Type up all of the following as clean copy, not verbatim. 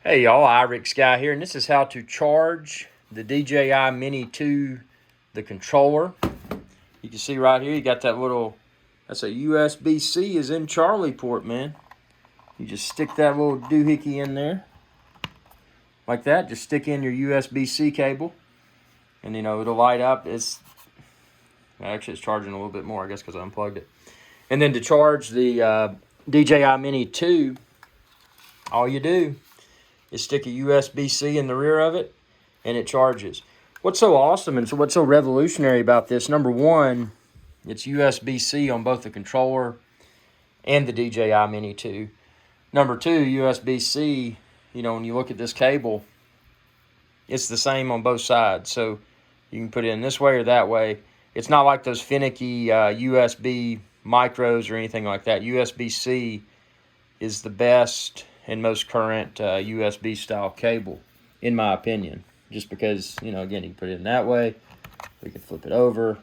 Hey y'all, Irix Guy here, and this is how to charge the DJI Mini 2, the controller. You can see right here, you got that little, that's a USB-C is in Charlie port, man. You just stick that little doohickey in there, like that. Just stick in your USB-C cable, and it'll light up. Actually, it's charging a little bit more, I guess, because I unplugged it. And then to charge the DJI Mini 2, all you do is stick a USB-C in the rear of it, and it charges. What's so awesome and what's so revolutionary about this, number one, it's USB-C on both the controller and the DJI Mini 2. Number two, USB-C, when you look at this cable, it's the same on both sides. So you can put it in this way or that way. It's not like those finicky USB micros or anything like that. USB-C is the best and most current USB style cable, in my opinion. Just because, again, you can put it in that way, we can flip it over,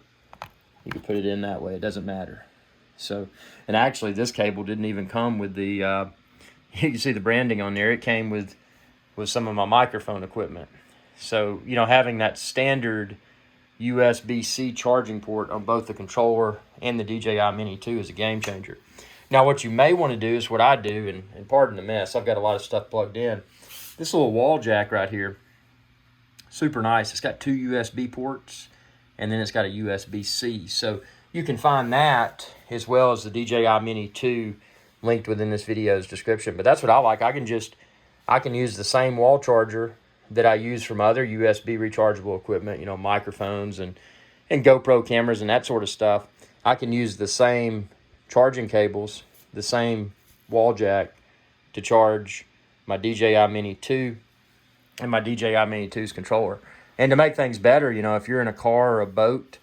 you can put it in that way, it doesn't matter. So, and actually this cable didn't even come with the, you can see the branding on there, it came with some of my microphone equipment. So, having that standard USB-C charging port on both the controller and the DJI Mini 2 is a game changer. Now, what you may want to do is what I do, and pardon the mess, I've got a lot of stuff plugged in. This little wall jack right here, super nice. It's got two USB ports, and then it's got a USB-C. So you can find that as well as the DJI Mini 2 linked within this video's description. But that's what I like. I can use the same wall charger that I use from other USB rechargeable equipment, microphones and GoPro cameras and that sort of stuff. I can use the same charging cables, the same wall jack to charge my DJI Mini 2 and my DJI Mini 2's controller. And to make things better, if you're in a car or a boat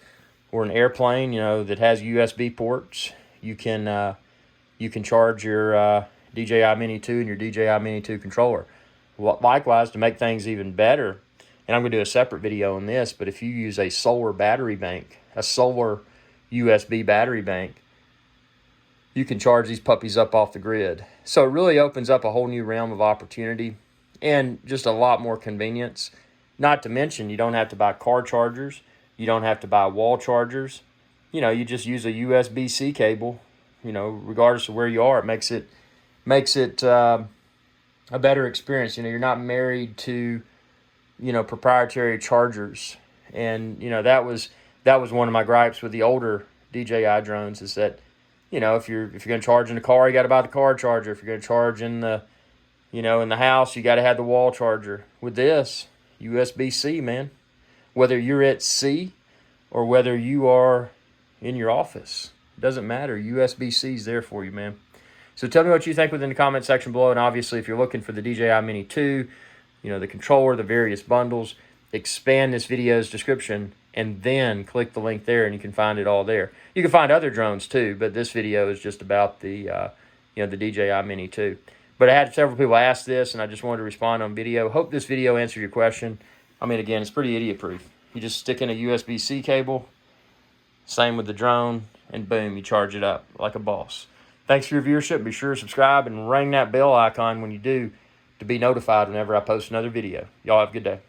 or an airplane, that has USB ports, you can charge your DJI Mini 2 and your DJI Mini 2 controller. Likewise, to make things even better, and I'm going to do a separate video on this, but if you use a solar battery bank, a solar USB battery bank, you can charge these puppies up off the grid. So it really opens up a whole new realm of opportunity and just a lot more convenience. Not to mention, you don't have to buy car chargers. You don't have to buy wall chargers. You just use a USB-C cable, regardless of where you are. It makes it a better experience. You're not married to, proprietary chargers. And, that was one of my gripes with the older DJI drones is that, if you're going to charge in the car, you got to buy the car charger. If you're going to charge in the, in the house, you got to have the wall charger. With this, USB-C, man, whether you're at sea or whether you are in your office, it doesn't matter. USB-C is there for you, man. So tell me what you think within the comment section below. And obviously, if you're looking for the DJI Mini 2, the controller, the various bundles, expand this video's description and then click the link there and you can find it all there. You can find other drones too, but this video is just about the the DJI Mini 2. But I had several people ask this and I just wanted to respond on video. Hope this video answered your question. I mean, again, it's pretty idiot proof. You just stick in a USB-C cable, same with the drone, and boom, you charge it up like a boss. Thanks for your viewership. Be sure to subscribe and ring that bell icon when you do to be notified whenever I post another video. Y'all have a good day.